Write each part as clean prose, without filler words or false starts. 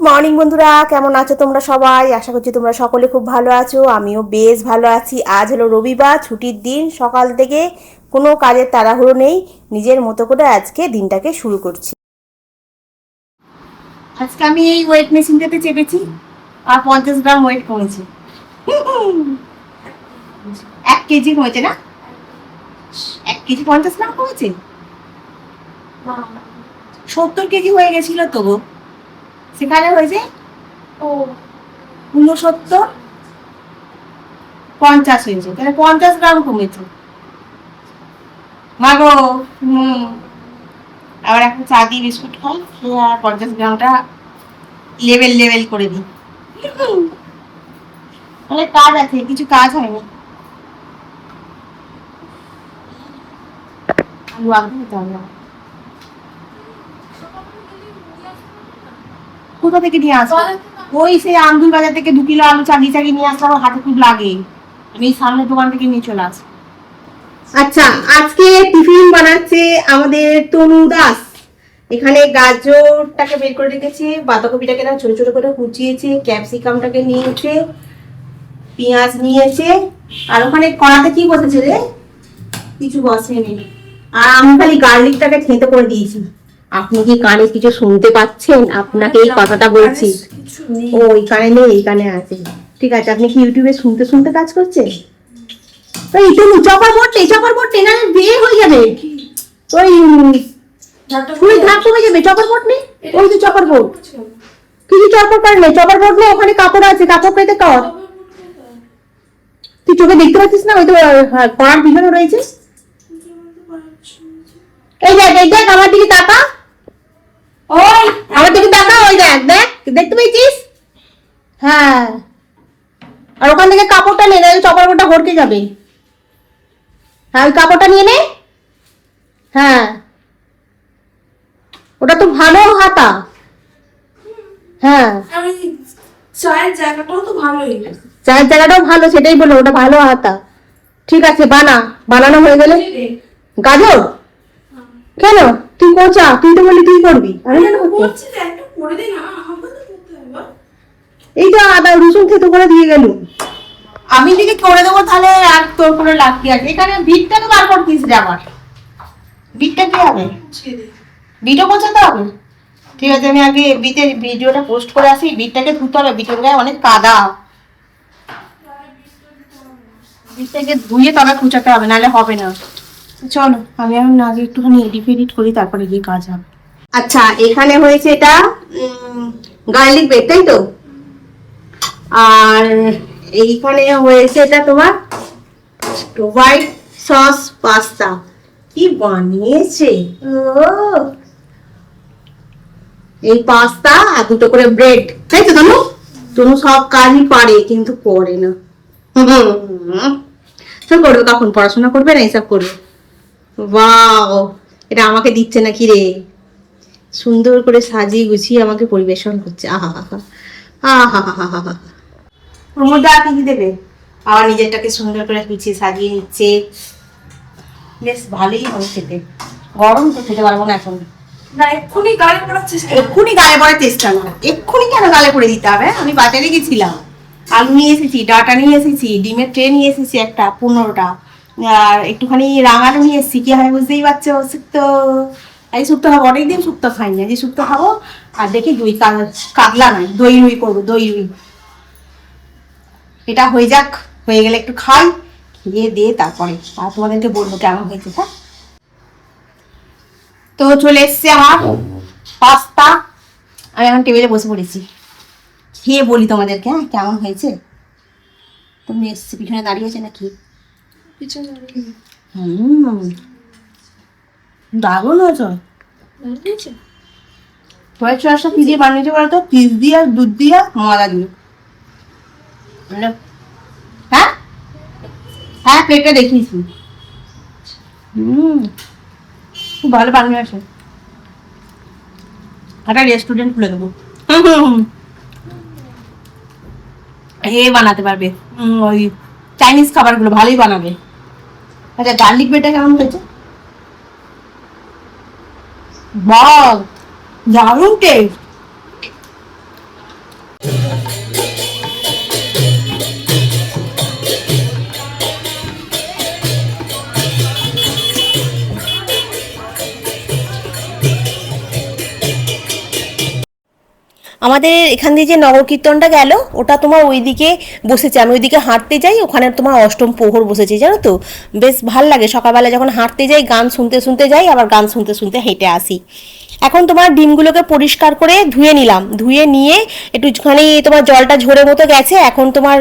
Morning বন্ধুরা, কেমন আছো তোমরা সবাই? আশা করছি তোমরা সকলে খুব ভালো আছো। আমিও বেশ ভালো আছি। আজ হলো রবিবার, ছুটির দিন। সকাল থেকে কোনো কাজের তাড়াহুড়ো নেই, নিজের মতো করে আজকে দিনটাকে শুরু করছি। আজকে আমি এই ওয়েট মেশিনটাতে চেপেছি আর 50 গ্রাম ওয়েট কমেছে। 1 কেজি হয়েছে না? 1 কেজি 50 গ্রাম কমেছে। 70 কেজি হয়ে গেছিল তো, সেখানে হয়েছে 69, 50 হয়েছে, তাহলে 50 গ্রাম কমেছে। মাগো, আবার এখন চা দিয়ে বিস্কুট খাই, খেয়ে আর 50 গ্রামটা লেভেল লেভেল করে দিই। তাহলে কাজ আছে, কিছু কাজ হয়নি। আলু আনতে যেতে হবে। কোথা থেকে নিয়ে আসবো? ওই সেই আমদুল বাজার থেকে 2 কিলো আলু চাগিয়ে চাগিয়ে নিয়ে আসলে আমার হাতে খুব লাগে। আমি সামনের দোকান থেকে নিয়ে চলে আসবো। আচ্ছা, আজকে টিফিন বানাচ্ছে আমাদের তনু দাস। এখানে গাজরটাকে বের করে রেখেছে, বাঁধাকপিটাকে না ছোট ছোট করে কুচিয়েছে, ক্যাপসিকামটাকে নিয়েছে, পেঁয়াজ নিয়েছে, আর ওখানে কড়াতে কি বসেছে রে? কিছু বসেনি। আর আমি খালি গার্লিকটাকে থেঁতো করে দিয়েছি। আপনি কি কানে কিছু শুনতে পাচ্ছেন? আপনাকে এই কথাটা বলছি। ও, ওই কানে নেই, এই কানে আছে। ঠিক আছে, আপনি কি ইউটিউবে শুনতে শুনতে কাজ করছেন? এই তুমি চপার বোর্ড না, বিয়ে হয়ে যাবে। ওই ফুল ধাপ কমে যাবে, চপার বোর্ড নেই। ওই যে চপার বোর্ড, কিছু চপার পার নেই, চপার বোর্ড নেই। ওখানে কাপড় আছে, কাপড় পেতে কর। তুই চোখে দেখতে পাচ্ছিস না? ওই তো কড়ার পিছনে রয়েছে। এই দেখ, এই দেখ, আমার দিকে তাকা। ওই আমার দিকে তাকা, ওই দেখ দেখ, দেখতে পেয়েছিস? হ্যাঁ, আর ওখান থেকে কাপড়টা নে, চপার বোর্ডটা হড়কে যাবে। হ্যাঁ, ওই কাপড়টা নিয়ে নে। হ্যাঁ, ওটা তো ভালো হাতা। হ্যাঁ, চায়ের জায়গাটাও তো ভালোই, চায়ের জায়গাটাও ভালো, সেটাই বলো, ওটা ভালো হাতা। ঠিক আছে, বানানো হয়ে গেলে গাজর কেন তুই কোচা? তুই তো বললি তুই করবি, আমি কেন করছি? এই তো আদা রসুন থেতো করে দিয়ে গেল। আমি দিকে করে দেবো, তাহলে আর তোর কোনো লাভ কি আছে? এখানে বিটটাকে বার করতিস রে আবার। বিটটা কি হবে? বিটও পচাতে হবে। ঠিক আছে, আমি আগে বিটের ভিডিওটা পোস্ট করে আসি। বিটটাকে ধুতে হবে, বিটের গায়ে অনেক কাদা। বিটটাকে ধুয়ে তবে কুচাতে হবে, নাহলে হবে না। চলো, আমি এখন আগে একটুখানি এডিট করি, তারপরে গিয়ে কাজ হবে। আচ্ছা, এখানে হয়েছে এটা গার্লিক ব্রেড, তাই তো? আর এইখানে হয়েছে এটা তোমার হোয়াইট সস পাস্তা। কি বানিয়েছে! ও, এই পাস্তা আর দুটো করে ব্রেড, তাই তো? তনু তনু সব কাজই পারে, কিন্তু করে না। তো করবে কখন? পড়াশোনা করবে না এইসব করবে? বাও, এটা আমাকে দিচ্ছে না কি রে? সুন্দর করে সাজিয়ে গুছিয়ে আমাকে পরিবেশন করছে। আহা হা আহা হা হা হা। ওর মধ্যে আর কি দেবে? আবার নিজেরটাকে সুন্দর করে গুছিয়ে সাজিয়ে নিচ্ছে। বেশ ভালোই হবে খেতে। গরম তো খেতে পারবো না এখন। না, এক্ষুনি গালে পড়ার চেষ্টা না। এক্ষুনি কেন গালে পড়ে দিতে হবে? আমি বাজারে গেছিলাম, আলু নিয়ে এসেছি, ডাটা নিয়ে এসেছি, ডিমের ট্রে নিয়ে এসেছি একটা 15টা, আর একটুখানি রাঙালু নিয়ে এসেছি। কি হয় বুঝতেই পারছো? শুক্তো। এই শুক্তো খাবো, অনেকদিন শুক্তো খাইনি, আজকে শুক্তো খাবো। আর দেখি রুই, কাতলা নয়, দই রুই করবো, দই রুই। এটা হয়ে যাক, হয়ে গেলে একটু খাই, খেয়ে দিয়ে তারপরে আর তোমাদেরকে বলবো কেমন হয়েছে। হ্যাঁ, তো চলে এসছে আমার পাস্তা। আমি এখন টেবিলে বসে পড়েছি, খেয়ে বলি তোমাদেরকে হ্যাঁ কেমন হয়েছে। তুমি এসছে পিছনে দাঁড়িয়েছে নাকি? দারুণ হয়েছে। হোয়াইট সসটা কি দিয়ে বানিয়েছে বলতো? চিজ দিয়ে, দুধ দিয়ে, ময়দা দিয়ে। হ্যাঁ হ্যাঁ, প্লেটটা দেখিয়েছি। খুব ভালো বানিয়ে আসে। একটা রেস্টুরেন্ট খুলে দেবো। এ বানাতে পারবে, ওই চাইনিজ খাবারগুলো ভালোই বানাবে। আচ্ছা, গার্লিক ব্রেডটা কেমন হয়েছে? বাহ, দারুণ টেস্ট। আমাদের এখান দিয়ে যে নগর কীর্তনটা গেল ওটা তোমার ওইদিকে বসেছে, আমি ওইদিকে হাঁটতে যাই, ওখানে তোমার অষ্টম প্রহর বসেছে জানো তো। বেশ ভাল লাগে সকালবেলা যখন হাঁটতে যাই, গান শুনতে শুনতে যাই, আবার গান শুনতে শুনতে হেঁটে আসি। এখন তোমার ডিমগুলোকে পরিষ্কার করে ধুয়ে নিলাম, ধুয়ে নিয়ে একটুখানি তোমার জলটা ঝরে মতো গেছে, এখন তোমার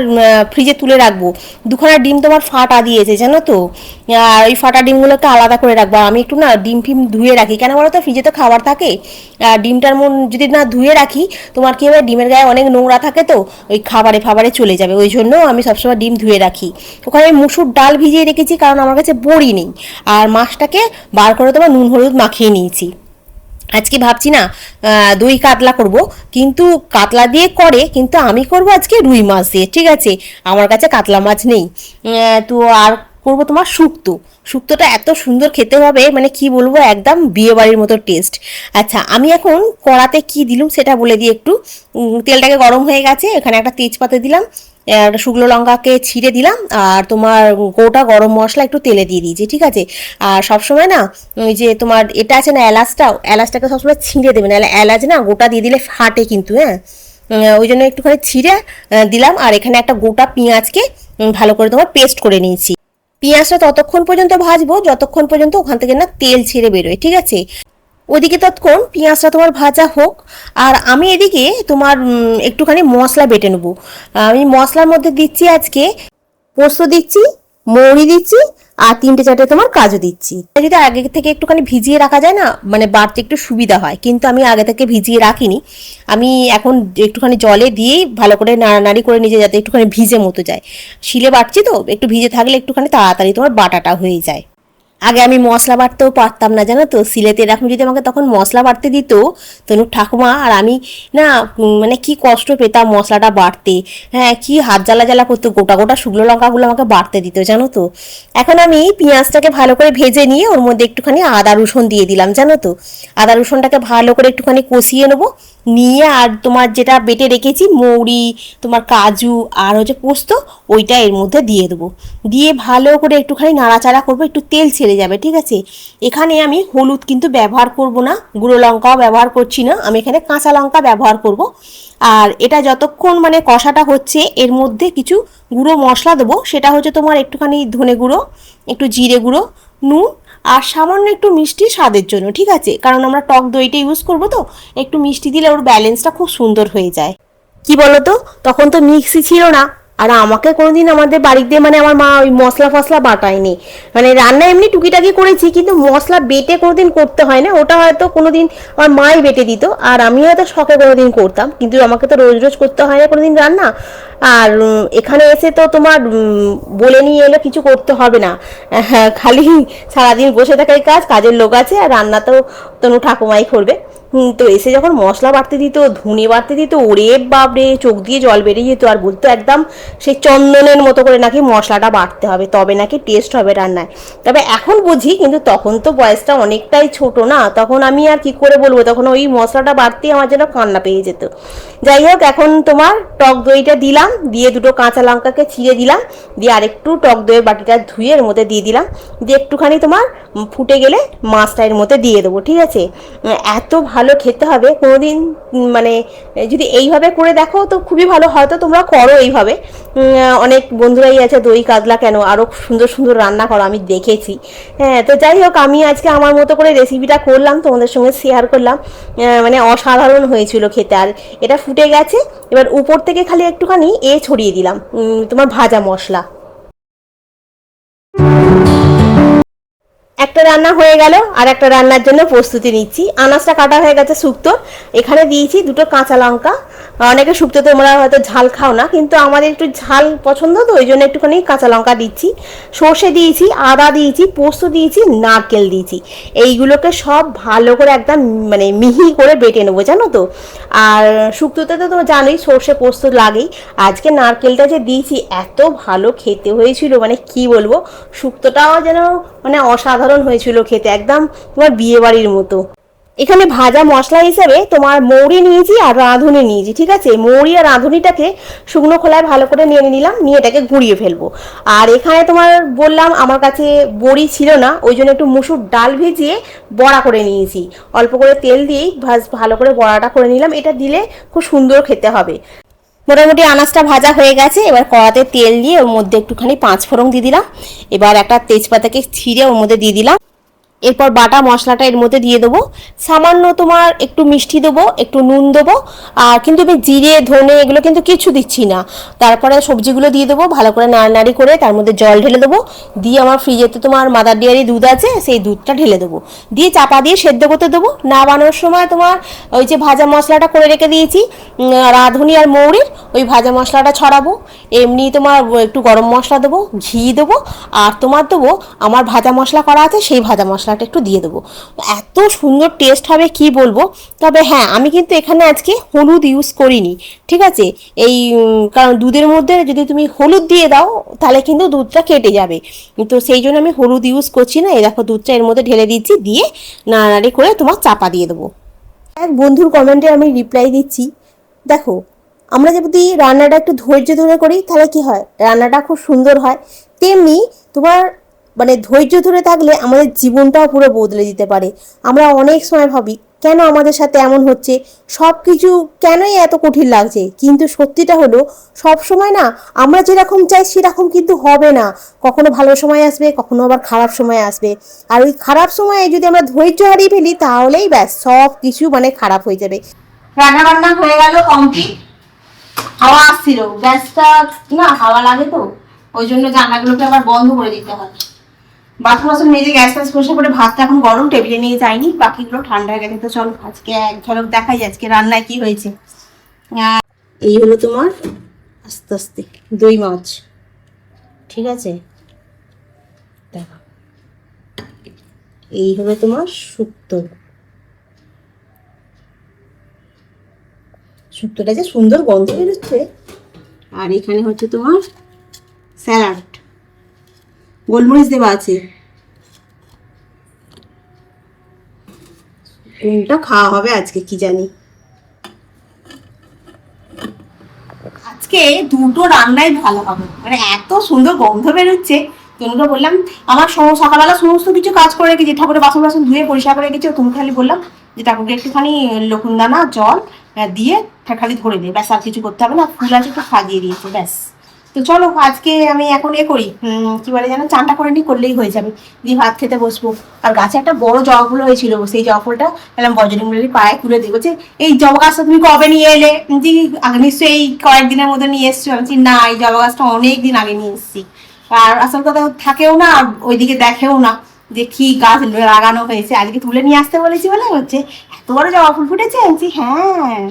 ফ্রিজে তুলে রাখবো। দুখানা ডিম তোমার ফাটা দিয়েছে জানো তো, আর ওই ফাটা ডিমগুলোকে আলাদা করে রাখবো। আমি একটু না ডিম ফিম ধুয়ে রাখি, কেন বলো তো, ফ্রিজে তো খাবার থাকে, আর ডিমটার মন যদি না ধুয়ে রাখি তোমার কী হবে, ডিমের গায়ে অনেক নোংরা থাকে তো ওই খাবারে ফাবারে চলে যাবে, ওই জন্য আমি সবসময় ডিম ধুয়ে রাখি। ওখানে মুসুর ডাল ভিজিয়ে রেখেছি, কারণ আমার কাছে বড়ি নেই, আর মাছটাকে বার করে তোমার নুন হলুদ মাখিয়ে নিয়েছি। আজকে ভাবছি না দই কাতলা করব, কিন্তু কাতলা দিয়ে করে, কিন্তু আমি করব আজকে রুই মাছ দিয়ে, ঠিক আছে। আমার কাছে কাতলা মাছ নেই। তো আর করব তোমার শুক্তো। শুক্তোটা এত সুন্দর খেতে হবে, মানে কি বলবো, একদম বিয়ে বাড়ির মতো টেস্ট। আচ্ছা, আমি এখন কড়াতে কি দিলুম সেটা বলে দিই একটু। তেলটাকে গরম হয়ে গেছে, এখানে একটা তেজপাতা দিলাম, একটা শুকনো লঙ্কাকে ছিঁড়ে দিলাম, আর তোমার গোটা গরম মশলা একটু তেলে দিয়ে দিয়েছি, ঠিক আছে। আর সবসময় না ওই যে তোমার এটা আছে না এলাচটাকে সবসময় ছিঁড়ে দেবে, না এলাচ না গোটা দিয়ে দিলে ফাটে কিন্তু, হ্যাঁ। ওই জন্য একটুখানি ছিঁড়ে দিলাম। আর এখানে একটা গোটা পেঁয়াজকে ভালো করে তোমার পেস্ট করে নিয়েছি। পেঁয়াজটা ততক্ষণ পর্যন্ত ভাজবো যতক্ষণ পর্যন্ত ওখান থেকে না তেল ছেড়ে বেরোয়, ঠিক আছে। ওদিকে ততক্ষণ পেঁয়াজটা তোমার ভাজা হোক, আর আমি এদিকে তোমার একটুখানি মশলা বেটে নেবো। আমি মশলার মধ্যে দিচ্ছি আজকে পোস্ত দিচ্ছি, মৌরি দিচ্ছি, আর 3-4টে তোমার কাজু দিচ্ছি। যদি আগে থেকে একটুখানি ভিজিয়ে রাখা যায় না, মানে বাড়তে একটু সুবিধা হয়, কিন্তু আমি আগে থেকে ভিজিয়ে রাখিনি। আমি এখন একটুখানি জলে দিয়েই ভালো করে নাড়ানাড়ি করে নিজে, যাতে একটুখানি ভিজে মতো যায়। শিলে বাটছি তো, একটু ভিজে থাকলে একটুখানি তাড়াতাড়ি তোমার বাটাটা হয়ে যায়। আগে আমি মশলা বাটতেও পারতাম না জানো তো, সিলেতে এরকম যদি আমাকে তখন মশলা বাটতে দিত তনুর ঠাকুমা, আর আমি না মানে কি কষ্ট পেতাম মশলাটা বাটতে, হ্যাঁ, কি হাত জ্বালা জ্বালা করতো, গোটা গোটা শুকনো লঙ্কাগুলো আমাকে বাটতে দিত জানো তো। এখন আমি পেঁয়াজটাকে ভালো করে ভেজে নিয়ে ওর মধ্যে একটুখানি আদা রসুন দিয়ে দিলাম জানো তো। আদা রসুনটাকে ভালো করে একটুখানি কষিয়ে নেবো, নিয়ে আর তোমার যেটা বেটে রেখেছি মৌরি, তোমার কাজু আর হচ্ছে পোস্ত, ওইটা এর মধ্যে দিয়ে দেবো। দিয়ে ভালো করে একটুখানি নাড়াচাড়া করবো, একটু তেল ছেড়ে যাবে, ঠিক আছে। এখানে আমি হলুদ কিন্তু ব্যবহার করব না, গুঁড়ো লঙ্কাও ব্যবহার করছি না, আমি এখানে কাঁচা লঙ্কা ব্যবহার করব। আর এটা যতক্ষণ মানে কষাটা হচ্ছে, এর মধ্যে কিছু গুঁড়ো মশলা দেবো, সেটা হচ্ছে তোমার একটুখানি ধনে গুঁড়ো, একটু জিরে গুঁড়ো, নুন, আর সামান্য একটু মিষ্টি স্বাদের জন্য, ঠিক আছে, কারণ আমরা টক দইটা ইউজ করবো তো, একটু মিষ্টি দিলে ওর ব্যালেন্সটা খুব সুন্দর হয়ে যায়। কি বলতো, তখন তো মিক্সি ছিল না, আর আমাকে কোনোদিন আমাদের বাড়িতে মানে আমার মা ওই মশলা ফসলা বাটায়নি, মানে রান্না এমনি টুকিটাকি করেছি, কিন্তু মশলা বেটে কোনোদিন করতে হয় না, ওটা হয়তো কোনোদিন আমার মাই বেটে দিত, আর আমি হয়তো শখে কোনোদিন করতাম, কিন্তু আমাকে তো রোজ রোজ করতে হয় না কোনোদিন রান্না। আর এখানে এসে তো তোমার বলে নিয়ে এলে কিছু করতে হবে না, হ্যাঁ, খালি সারাদিন বসে থাকাই কাজ, কাজের লোক আছে, আর রান্না তো তনু ঠাকুমাই করবে। তো এসে যখন মশলা বাটতে দিত, ধনে বাটতে দিত, ওরে বাপরে, চোখ দিয়ে জল বেরিয়ে যেত, আর বলতো একদম সেই চন্দনের মতো করে নাকি মশলাটা বাটতে হবে, তবে নাকি টেস্ট হবে রান্নায়। তবে এখন বুঝি, কিন্তু তখন তো বয়সটা অনেকটাই ছোট না, তখন আমি আর কি করে বলবো, তখন ওই মশলাটা বাটতেই আমার যেন কান্না পেয়ে যেত। যাই হোক, এখন তোমার টক দইটা দিলাম, দিয়ে দুটো কাঁচা লঙ্কাকে ছিঁড়ে দিলাম, দিয়ে আরেকটু টক দইয়ের বাটিটা ধুয়ে এর মধ্যে দিয়ে দিলাম, দিয়ে একটুখানি তোমার ফুটে গেলে মাছটা এর মধ্যে দিয়ে দেবো, ঠিক আছে। এত ভালো খেতে হবে, কোনোদিন মানে যদি এইভাবে করে দেখো তো খুবই ভালো, হয়তো তোমরা করো এইভাবে। অনেক বন্ধুরাই আছে দই কাতলা কেন আরও সুন্দর সুন্দর রান্না করো, আমি দেখেছি। হ্যাঁ, তো যাই হোক, আমি আজকে আমার মতো করে রেসিপিটা করলাম, তোমাদের সঙ্গে শেয়ার করলাম। মানে অসাধারণ হয়েছিল খেতে। আর এটা ফুটে গেছে, এবার উপর থেকে খালি একটুখানি ছড়িয়ে দিলাম তোমার ভাজা মশলা। একটা রান্না হয়ে গেল, আর একটা রান্নার জন্য প্রস্তুতি নিচ্ছি। আনাজটা কাটা হয়ে গেছে শুক্তোর, এখানে দিয়েছি দুটো কাঁচা লঙ্কা। অনেকে শুক্তো তোমরা হয়তো ঝাল খাও না, কিন্তু আমাদের একটু ঝাল পছন্দ, তো ওই জন্য একটুখানি কাঁচা লঙ্কা দিচ্ছি। সর্ষে দিয়েছি, আদা দিয়েছি, পোস্ত দিয়েছি, নারকেল দিয়েছি। এইগুলোকে সব ভালো করে একদম মানে মিহি করে বেটে নেবো জানো তো। আর শুক্তোতে তো তোমরা জানোই সর্ষে পোস্ত লাগেই। আজকে নারকেলটা যে দিয়েছি, এত ভালো খেতে হয়েছিল, মানে কি বলবো, শুক্তোটাও যেন মানে অসাধারণ হয়েছিল খেতে, একদম তোমার বিয়ে বাড়ির মতো। এখানে ভাজা মশলা হিসেবে তোমার মৌরি নিয়েছি আর রাঁধুনি নিয়েছি, ঠিক আছে। মৌরি আর রাঁধুনিটাকে শুকনো খোলায় ভালো করে নিয়ে নিলাম, নিয়ে এটাকে গুঁড়িয়ে ফেলবো। আর এখানে তোমার বললাম আমার কাছে বড়ি ছিল না, ওই জন্য একটু মুসুর ডাল ভিজিয়ে বড়া করে নিয়েছি, অল্প করে তেল দিয়েই ভালো করে বড়াটা করে নিলাম। এটা দিলে খুব সুন্দর খেতে হবে। মোটামুটি আনাজটা ভাজা হয়ে গেছে, এবার কড়াতে তেল দিয়ে ওর মধ্যে একটুখানি 5 ফোড়ন দিয়ে দিলাম। এবার একটা তেজপাতাকে ছিঁড়ে ওর মধ্যে দিয়ে দিলাম। এরপর বাটা মশলাটা এর মধ্যে দিয়ে দেবো, সামান্য তোমার একটু মিষ্টি দেবো, একটু নুন দেবো, আর কিন্তু আমি জিরে ধনে এগুলো কিন্তু কিছু দিচ্ছি না। তারপরে সবজিগুলো দিয়ে দেবো, ভালো করে নাড়ানাড়ি করে তার মধ্যে জল ঢেলে দেবো, দিয়ে আমার ফ্রিজেতে তোমার মাদার ডেয়ারি দুধ আছে, সেই দুধটা ঢেলে দেবো, দিয়ে চাপা দিয়ে সেদ্ধ করতে দেবো। না বানানোর সময় তোমার ওই যে ভাজা মশলাটা করে রেখে দিয়েছি রাঁধুনি আর মৌরির, ওই ভাজা মশলাটা ছড়াবো। এমনি তোমার একটু গরম মশলা দেবো, ঘি দেবো, আর তোমার দেবো আমার ভাজা মশলা করা আছে সেই ভাজা মশলাটা একটু দিয়ে দেবো। এত সুন্দর টেস্ট হবে কি বলবো। তবে হ্যাঁ, আমি কিন্তু এখানে আজকে হলুদ ইউজ করিনি, ঠিক আছে। এই কারণ দুধের মধ্যে যদি তুমি হলুদ দিয়ে দাও তাহলে কিন্তু দুধটা কেটে যাবে, তো সেই জন্য আমি হলুদ ইউজ করছি না। এই দেখো দুধটা এর মধ্যে ঢেলে দিচ্ছি, দিয়ে নাড়ানাড়ি করে তোমার চাপা দিয়ে দেবো। এক বন্ধুর কমেন্টে আমি রিপ্লাই দিচ্ছি, দেখো আমরা যদি রান্নাটা একটু ধৈর্য ধরে করি তাহলে কি হয়, রান্নাটা খুব সুন্দর হয়। তেমনি তোমার মানে ধৈর্য ধরে থাকলে আমাদের জীবনটাও পুরো বদলে দিতে পারে। আমরা অনেক সময় ভাবি কেন আমাদের সাথে এমন হচ্ছে, সব কিছু কেনই এত কঠিন লাগছে, কিন্তু সত্যিটা হলো সব সময় না আমরা যেরকম চাই সেরকম কিন্তু হবে না। কখনো ভালো সময় আসবে, কখনো আবার খারাপ সময় আসবে। আর ওই খারাপ সময়ে যদি আমরা ধৈর্য হারিয়ে ফেলি তাহলেই ব্যাস সব কিছু মানে খারাপ হয়ে যাবে। রান্না বান্না হয়ে গেল কমপ্লিট। হাওয়া আসছিল, গ্যাসটা না হাওয়া লাগে তো ওই জন্য জানলাগুলোকে আবার বন্ধ করে দিতে হয়। বাথরুম বাসন মেজে গ্যাস ফ্যাস পরিষ্কার করে ভাতটা এখন গরম টেবিলে নিয়ে যাইনি, বাকিগুলো ঠান্ডা হয়ে গেছে। তো চলো আজকে এক ঝলক দেখাই আজকে রান্নায় কি হয়েছে। এই হলো তোমার আস্তে আস্তে দই মাছ, ঠিক আছে। দেখো এই হলো তোমার শুক্তো, শুক্তোটা যে সুন্দর গন্ধ বেরোচ্ছে। আর এখানে হচ্ছে তোমার স্যালাড, গোলমরিচ দেওয়া আছে। কোনটা খাওয়া হবে আজকে কি জানি। আজকে দুটো রান্নাই ভালো হবে, মানে এত সুন্দর গন্ধ বেরোচ্ছে। তোমাকে বললাম আমার সকালবেলা সমস্ত কিছু কাজ করে রেখেছি, ঠাকুরের বাসন বাসন ধুয়ে পরিষ্কার করে রেখেছি। তুমি খালি বললাম যে ঠাকুরকে একটুখানি লকুনদানা জল দিয়ে খালি ধরে দে, ব্যাস আর কিছু করতে হবে না। ফুল আছে একটু সাজিয়ে দিয়েছে, ব্যাস। তো চলো আজকে আমি এখন করি, কি বলে যেন, চানটা করে নি, করলেই হয়ে যাবে, দিয়ে ভাত খেতে বসবো। আর গাছে একটা বড় জবা ফুল হয়েছিল, সেই জবা ফুলটা এলাম বজরংবলীর পায়ে তুলে দিয়ে বলছে এই জবা গাছটা তুমি কবে নিয়ে এলে? নিশ্চয়ই এই কয়েকদিনের মধ্যে নিয়ে এসছো। আমি না, এই জবা গাছটা অনেক দিন আগে নিয়ে এসেছি। আর আসল কথা থাকেও না, ওইদিকে দেখেও না যে কি গাছ লাগানো হয়েছে। আজকে তুলে নিয়ে আসতে বলেছি বলে হচ্ছে এত বড় জবা ফুল ফুটেছে। আমি হ্যাঁ,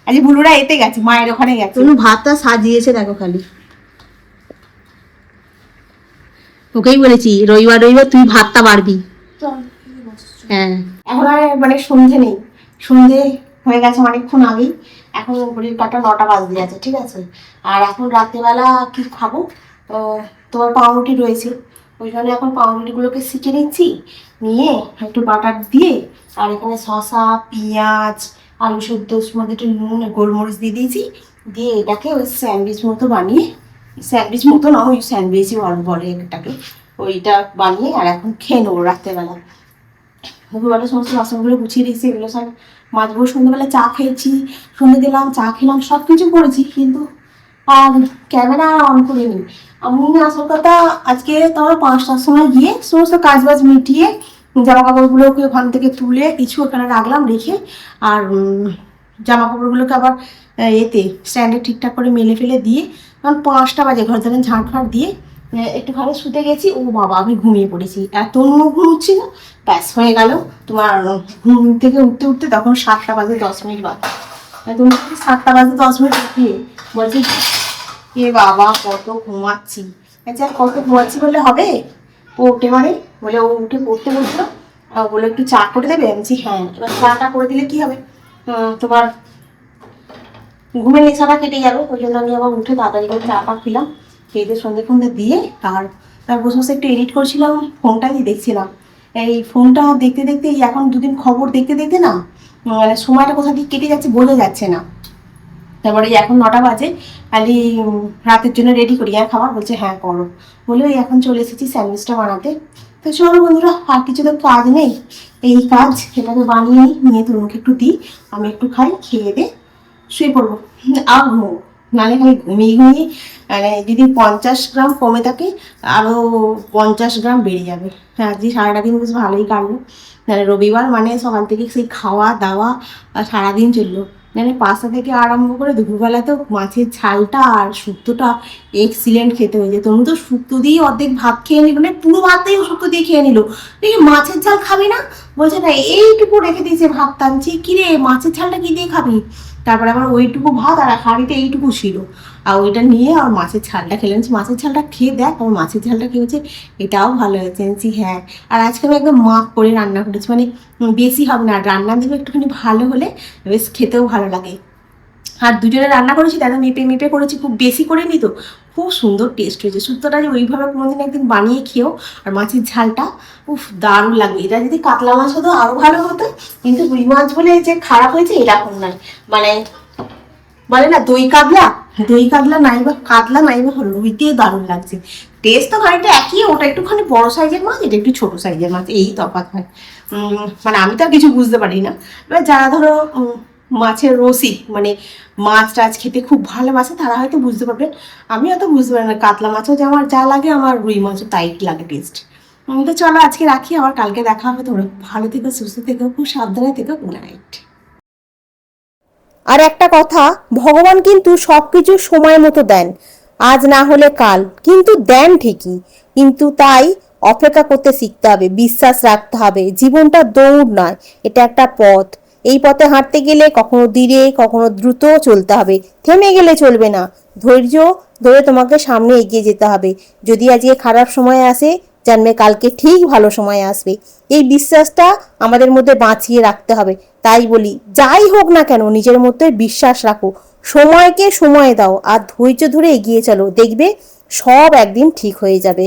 আজকে বুলুরা এতে গেছে, মায়ের ওখানে গেছে। তুমি ভাতটা সাজিয়েছে দেখো খালি। ওকেই বলেছি রবিবার রবিবার তুই ভাতটা বাড়বি। হ্যাঁ, এখন আর মানে সন্ধে নেই, সন্ধে হয়ে গেছে অনেকক্ষণ আগেই। এখন ঘড়ির কাটা 9টা বাজতে যাচ্ছে, ঠিক আছে। আর এখন রাত্রেবেলা কি খাবো, তোমার পাউরুটি রয়েছে, ওই জন্য এখন পাউরুটিগুলোকে সিকে নিচ্ছি, নিয়ে একটু বাটার দিয়ে আর এখানে শসা পেঁয়াজ আলু সেদ্ধর মধ্যে একটু নুন গোলমরিচ দিয়ে দিয়েছি, দিয়ে এটাকে ওই স্যান্ডউইচ মতো বানিয়ে, স্যান্ডউইচ মতো না ওই স্যান্ডউইচই বলে এটাকে, ওইটা বানিয়ে আর এখন খেয়ে নেবো রাত্রেবেলা। দুপুরবেলা সমস্ত বাসনগুলো গুছিয়ে দিয়েছি, এগুলো সব মাজবো। সন্ধ্যেবেলা চা খেয়েছি, সন্ধ্যে দিলাম, চা খেলাম, সব কিছু করেছি, কিন্তু আর ক্যামেরা অন করিনি। আমি আসল কথা আজকে তোমার 5টার সময় গিয়ে সমস্ত কাজ বাজ মিটিয়ে জামা কাপড়গুলোকে ওখান থেকে তুলে কিছু ওখানে রাখলাম, রেখে আর জামা কাপড়গুলোকে আবার এতে স্ট্যান্ডে ঠিকঠাক করে মেলে ফেলে দিয়ে কারণ 5টা বাজে, ঘর ধরেন ঝাঁট ফাট দিয়ে একটুখানি শুতে গেছি। ও বাবা, আমি ঘুমিয়ে পড়েছি, এত ঘুমুচ্ছি না, ব্যাস হয়ে গেল তোমার ঘুম থেকে উঠতে উঠতে তখন 7টা বাজে 10 মিনিট বাজে। তুমি 7টা বাজে 10 মিনিট উঠিয়ে বলছি এ বাবা কত ঘুমাচ্ছি। আচ্ছা কত ঘুমাচ্ছি বললে হবে? ও উঠে মানে বলে, ও উঠে পড়তে বলছিল, বলে একটু চা করে দেবে। আমি হ্যাঁ। এবার চাটা করে দিলে কি হবে, তোমার ঘুমের নেশাটা কেটে যাবে। ওই জন্য আমি আবার উঠে তাড়াতাড়ি করে চাটা খেলাম, খেয়ে সন্ধে ফন্ধে দিয়ে তার বসে বসে একটু এডিট করছিলাম, ফোনটা দিয়ে দেখছিলাম এই ফোনটা দেখতে দেখতে এখন দুদিন খবর দেখতে দেখতে না মানে সময়টা কোথা দিয়ে কেটে যাচ্ছে বোঝা যাচ্ছে না। তারপরে এখন 9টা বাজে, খালি রাতের জন্য রেডি করি আর খাবার, বলছে হ্যাঁ করো, বলে এখন চলে এসেছি স্যান্ডউইচটা বানাতে। তো চলো বন্ধুরা, আর কিছু তো কাজ নেই, এই কাজ এটাকে বানিয়ে নিয়ে তরুণকে একটু দিই, আমি একটু খাই, খেয়ে দে শুয়ে পড়বো আর ঘুমো, নাহলে খালি ঘুমিয়ে ঘুমিয়ে মানে যদি 50 গ্রাম কমে থাকে আরও 50 গ্রাম বেড়ে যাবে। হ্যাঁ, আজকে সারাটা দিন বেশ ভালোই কাটলো, মানে রবিবার মানে সকাল থেকে সেই খাওয়া দাওয়া সারাদিন চললো, মানে 5টা থেকে আরম্ভ করে দুপুরবেলা তো মাছের ঝালটা আর শুক্তোটা এক্সিলেন্ট খেতে হয়েছে। তনু তো শুক্তো দিয়ে অর্ধেক ভাত খেয়ে নিল, মানে পুরো ভাতটাই শুক্তো দিয়ে খেয়ে নিল। দেখি মাছের ঝাল খাবি না, বলছে না এইটুকু রেখে দিয়েছে ভাত, টানছি কিরে মাছের ঝালটা কি দিয়ে খাবি। তারপরে আবার ওইটুকু ভাত আর হাঁড়িতে এইটুকু ছিল, আর ওইটা নিয়ে আর মাছের ঝালটা খেলেন। মাছের ঝালটা খেয়ে দেখ, আমার মাছের ঝালটা খেয়েছে, এটাও ভালো হয়েছে। হ্যাঁ, আর আজকে আমি একদম মাখ করে রান্না করেছি, মানে বেশি হবে না, রান্না দেবে একটুখানি ভালো হলে বেশ খেতেও ভালো লাগে। আর দুজনে রান্না করেছি, দাদা মেপে মেপে করেছি, খুব বেশি করে নি তো, খুব সুন্দর টেস্ট হয়েছে। শুক্তোটা যে ওইভাবে কোনোদিন একদিন বানিয়ে খেও, আর মাছের ঝালটা উফ দারুণ লাগবে। এটা যদি কাতলা মাছ হতো আরও ভালো হতো, কিন্তু রুই মাছ বলে যে খারাপ হয়েছে এরকম নয়, মানে বলে না দই কাতলা, দই কাতলা নাই বা কাতলা নাই বা হলো, রুইতেও দারুণ লাগছে। টেস্ট তো খানিকটা একই, ওটা একটুখানি বড় সাইজের মাছ, এটা একটু ছোট সাইজের মাছ, এই তফাৎ হয়। মানে আমি তো আর কিছু বুঝতে পারি না। এবার যারা ধরো মাছের রসিক, মানে মাছ টাছ খেতে খুব ভালোবাসে, তারা হয়তো বুঝতে পারবেন, আমি অত বুঝতে পারি না। কাতলা মাছও যে আমার যা লাগে, আমার রুই মাছও তাই লাগে টেস্ট। তো চলো আজকে রাখি, আবার কালকে দেখা হবে। তোমরা ভালো থেকো, সুস্থ থেকো, খুব সাবধানে থেকো। Good night. আর একটা কথা, ভগবান কিন্তু সবকিছু সময় মতো দেন, আজ না হলে কাল, কিন্তু দেন ঠিকই। কিন্তু তাই অপেক্ষা করতে শিখতে হবে, বিশ্বাস রাখতে হবে। জীবনটা দৌড় নয়, এটা একটা পথ। এই পথে হাঁটতে গেলে কখনো ধীরে কখনো দ্রুত চলতে হবে, থেমে গেলে চলবে না। ধৈর্য ধরে তোমাকে সামনে এগিয়ে যেতে হবে। যদি আজকে খারাপ সময় আসে, জানবে কালকে ঠিক ভালো সময় আসবে। এই বিশ্বাসটা আমাদের মধ্যে বাঁচিয়ে রাখতে হবে। তাই বলি, যাই হোক না কেন নিজের মধ্যে বিশ্বাস রাখো, সময়কে সময় দাও, আর ধৈর্য ধরে এগিয়ে চলো, দেখবে সব একদিন ঠিক হয়ে যাবে।